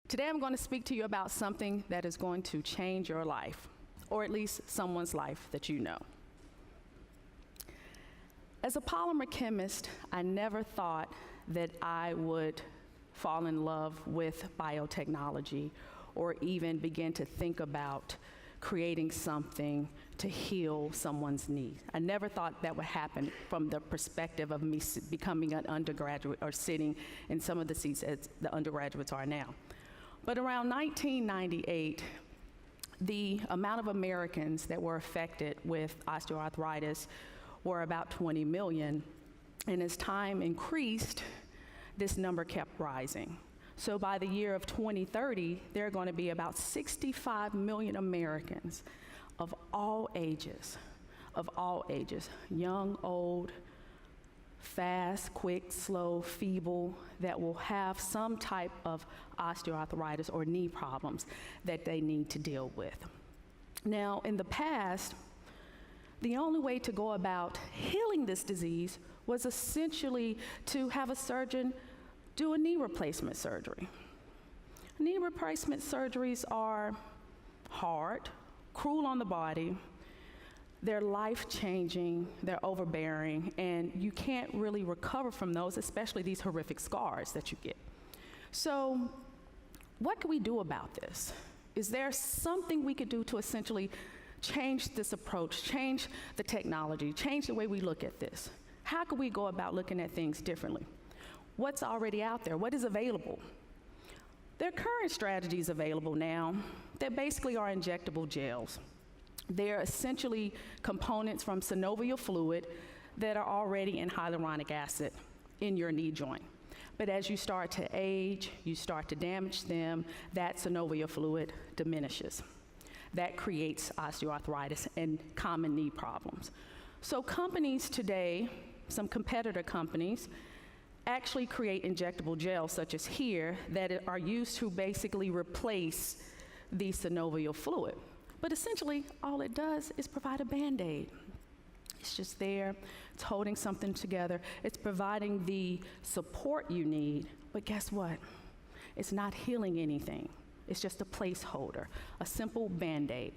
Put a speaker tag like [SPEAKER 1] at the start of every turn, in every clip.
[SPEAKER 1] Today I'm going to speak to you about something that is going to change your life, or at least someone's life that you know. As a polymer chemist, I never thought that I would fall in love with biotechnology or even begin to think about creating something to heal someone's knee. I never thought that would happen from the perspective of me becoming an undergraduate or sitting in some of the seats as the undergraduates are now. But around 1998, the amount of Americans that were affected with osteoarthritis were about 20 million, and as time increased, this number kept rising. So by the year of 2030, there are going to be about 65 million Americans of all ages, young, old, fast, quick, slow, feeble, that will have some type of osteoarthritis or knee problems that they need to deal with. Now, in the past, the only way to go about healing this disease was essentially to have a surgeon do a knee replacement surgery. Knee replacement surgeries are hard, cruel on the body, they're life-changing, they're overbearing, and you can't really recover from those, especially these horrific scars that you get. So what can we do about this? Is there something we could do to essentially change this approach, change the technology, change the way we look at this? How can we go about looking at things differently? What's already out there? What is available? There are current strategies available now that basically are injectable gels. They're essentially components from synovial fluid that are already in hyaluronic acid in your knee joint. But as you start to age, you start to damage them, that synovial fluid diminishes. That creates osteoarthritis and common knee problems. So companies today, some competitor companies, actually create injectable gels such as here that are used to basically replace the synovial fluid. But essentially, all it does is provide a Band-Aid. It's just there, it's holding something together, it's providing the support you need, but guess what? It's not healing anything. It's just a placeholder, a simple Band-Aid.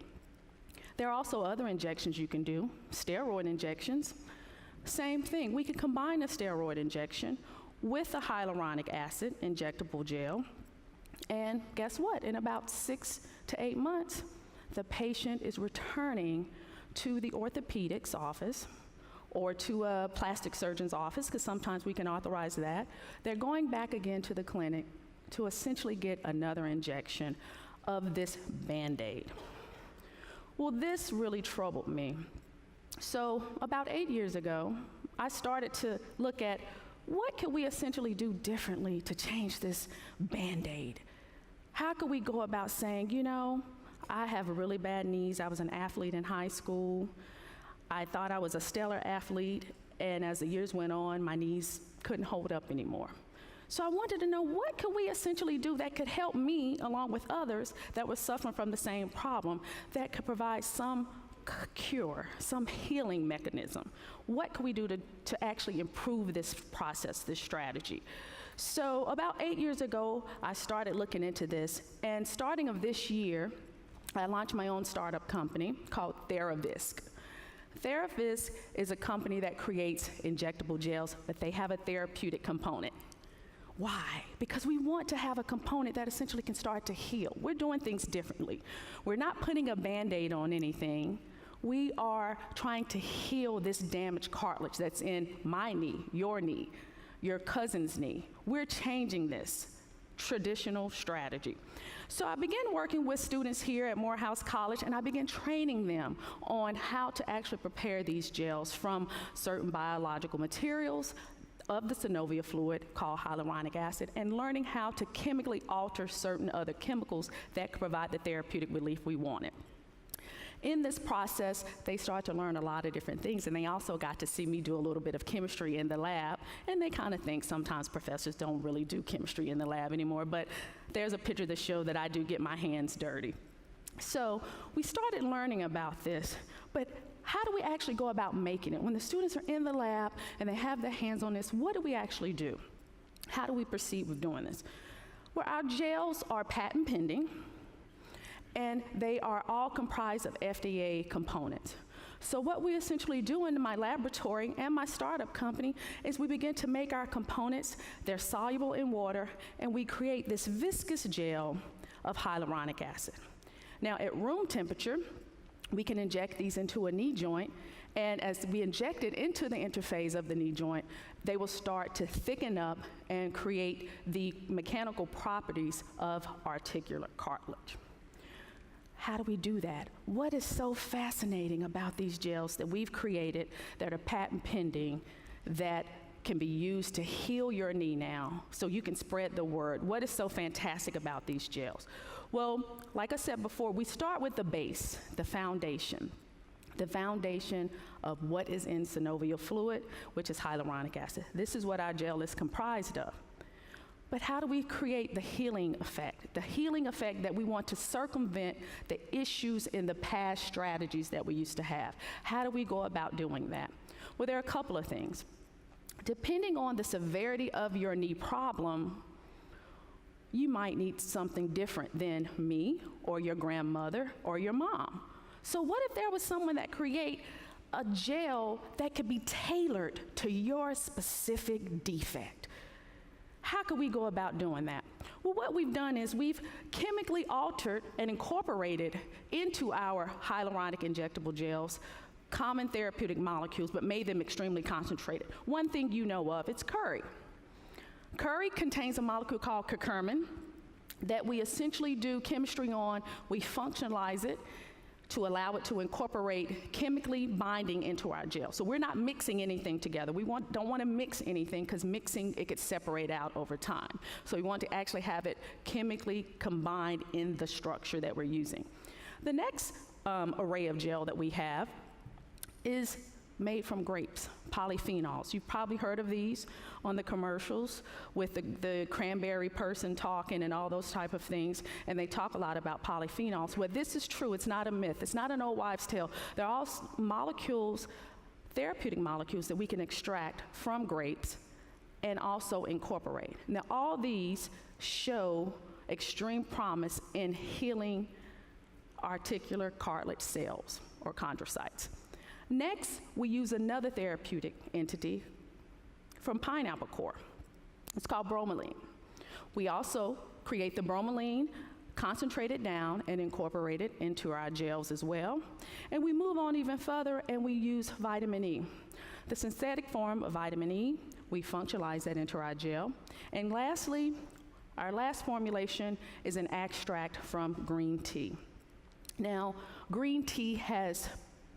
[SPEAKER 1] There are also other injections you can do, steroid injections. Same thing, we can combine a steroid injection with a hyaluronic acid injectable gel, and guess what? In about 6 to 8 months, the patient is returning to the orthopedics office or to a plastic surgeon's office, because sometimes we can authorize that. They're going back again to the clinic to essentially get another injection of this Band-Aid. Well, this really troubled me. So about 8 years ago, I started to look at what could we essentially do differently to change this Band-Aid? How could we go about saying, you know, I have really bad knees. I was an athlete in high school. I thought I was a stellar athlete, and as the years went on, my knees couldn't hold up anymore. So I wanted to know, what could we essentially do that could help me, along with others that were suffering from the same problem, that could provide some cure, some healing mechanism? What can we do to actually improve this process, this strategy? So about 8 years ago, I started looking into this, and starting of this year, I launched my own startup company called TheraVisc. TheraVisc is a company that creates injectable gels, but they have a therapeutic component. Why? Because we want to have a component that essentially can start to heal. We're doing things differently. We're not putting a Band-Aid on anything. We are trying to heal this damaged cartilage that's in my knee, your cousin's knee. We're changing this traditional strategy. So I began working with students here at Morehouse College, and I began training them on how to actually prepare these gels from certain biological materials of the synovial fluid called hyaluronic acid, and learning how to chemically alter certain other chemicals that could provide the therapeutic relief we wanted. In this process, they started to learn a lot of different things, and they also got to see me do a little bit of chemistry in the lab, and they kind of think sometimes professors don't really do chemistry in the lab anymore, but there's a picture to show that I do get my hands dirty. So we started learning about this, but how do we actually go about making it? When the students are in the lab and they have their hands on this, what do we actually do? How do we proceed with doing this? Well, our gels are patent pending, and they are all comprised of FDA components. So what we essentially do in my laboratory and my startup company is we begin to make our components. They're soluble in water, and we create this viscous gel of hyaluronic acid. Now, at room temperature, we can inject these into a knee joint, and as we inject it into the interface of the knee joint, they will start to thicken up and create the mechanical properties of articular cartilage. How do we do that? What is so fascinating about these gels that we've created that are patent pending that can be used to heal your knee now so you can spread the word? What is so fantastic about these gels? Well, like I said before, we start with the base, the foundation of what is in synovial fluid, which is hyaluronic acid. This is what our gel is comprised of. But how do we create the healing effect? The healing effect that we want to circumvent the issues in the past strategies that we used to have. How do we go about doing that? Well, there are a couple of things. Depending on the severity of your knee problem, you might need something different than me or your grandmother or your mom. So what if there was someone that create a gel that could be tailored to your specific defect? How could we go about doing that? Well, what we've done is we've chemically altered and incorporated into our hyaluronic injectable gels common therapeutic molecules, but made them extremely concentrated. One thing you know of, it's curry. Curry contains a molecule called curcumin that we essentially do chemistry on. We functionalize it to allow it to incorporate chemically binding into our gel. So we're not mixing anything together. We don't want to mix anything because mixing, it could separate out over time. So we want to actually have it chemically combined in the structure that we're using. The next array of gel that we have is made from grapes, polyphenols. You've probably heard of these on the commercials with the cranberry person talking and all those type of things, and they talk a lot about polyphenols. Well, this is true, it's not a myth, it's not an old wives' tale. They're all molecules, therapeutic molecules that we can extract from grapes and also incorporate. Now, all these show extreme promise in healing articular cartilage cells or chondrocytes. Next, we use another therapeutic entity from pineapple core. It's called bromelain. We also create the bromelain, concentrate it down, and incorporate it into our gels as well. And we move on even further, and we use vitamin E. The synthetic form of vitamin E, we functionalize that into our gel. And lastly, our last formulation is an extract from green tea. Now, green tea has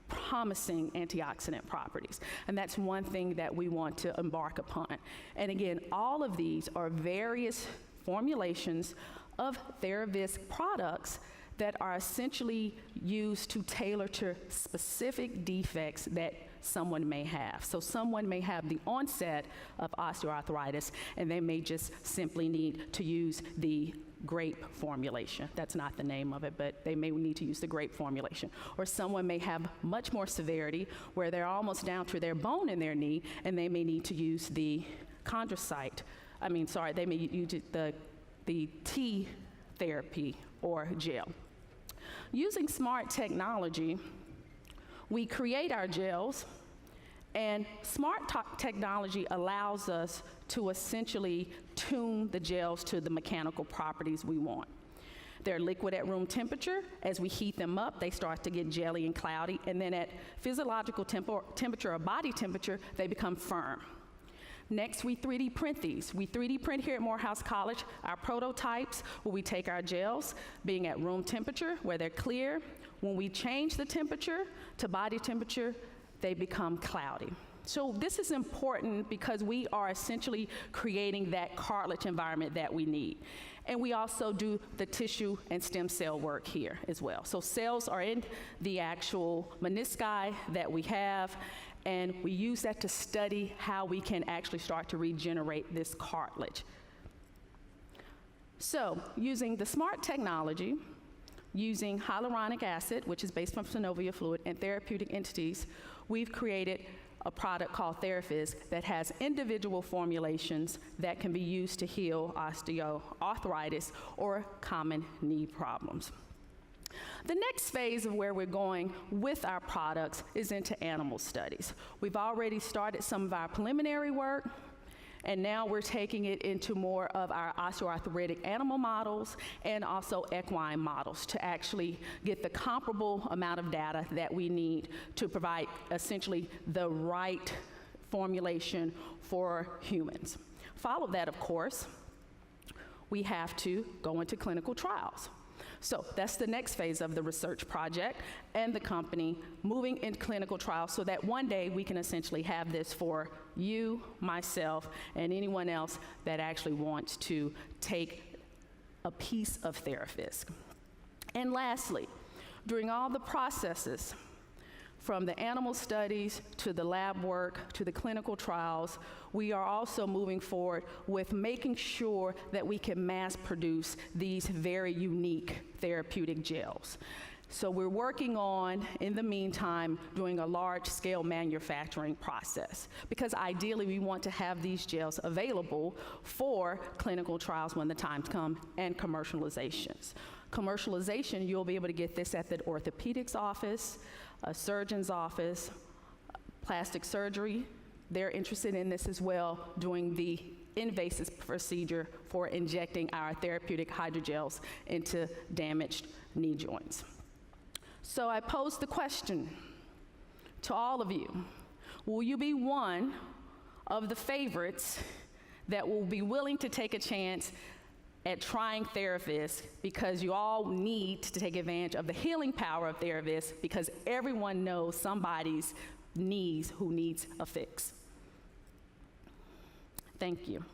[SPEAKER 1] promising antioxidant properties, and that's one thing that we want to embark upon. And again, all of these are various formulations of TheraVisc products that are essentially used to tailor to specific defects that someone may have. So someone may have the onset of osteoarthritis, and they may just simply need to use the grape formulation. That's not the name of it, but they may need to use the grape formulation. Or someone may have much more severity where they're almost down to their bone in their knee, and they may need to use the they may use the T therapy or gel. Using smart technology, we create our gels, and smart technology allows us to essentially tune the gels to the mechanical properties we want. They're liquid at room temperature. As we heat them up, they start to get jelly and cloudy, and then at physiological temperature or body temperature, they become firm. Next, we 3D print these. We 3D print here at Morehouse College our prototypes where we take our gels, being at room temperature, where they're clear. When we change the temperature to body temperature, they become cloudy. So this is important because we are essentially creating that cartilage environment that we need. And we also do the tissue and stem cell work here as well. So cells are in the actual menisci that we have, and we use that to study how we can actually start to regenerate this cartilage. So using the smart technology, using hyaluronic acid, which is based from synovial fluid, and therapeutic entities, we've created a product called Therafisc that has individual formulations that can be used to heal osteoarthritis or common knee problems. The next phase of where we're going with our products is into animal studies. We've already started some of our preliminary work, and now we're taking it into more of our osteoarthritic animal models and also equine models to actually get the comparable amount of data that we need to provide essentially the right formulation for humans. Follow that, of course, we have to go into clinical trials. So that's the next phase of the research project and the company moving into clinical trials so that one day we can essentially have this for you, myself, and anyone else that actually wants to take a piece of Therafisc. And lastly, during all the processes, from the animal studies to the lab work to the clinical trials, we are also moving forward with making sure that we can mass produce these very unique therapeutic gels. So we're working on, in the meantime, doing a large-scale manufacturing process, because ideally we want to have these gels available for clinical trials when the times come, and commercializations. Commercialization, you'll be able to get this at the orthopedics office, a surgeon's office, plastic surgery. They're interested in this as well, doing the invasive procedure for injecting our therapeutic hydrogels into damaged knee joints. So I pose the question to all of you: will you be one of the favorites that will be willing to take a chance at trying Therafisc, because you all need to take advantage of the healing power of Therafisc, because everyone knows somebody's knees who needs a fix? Thank you.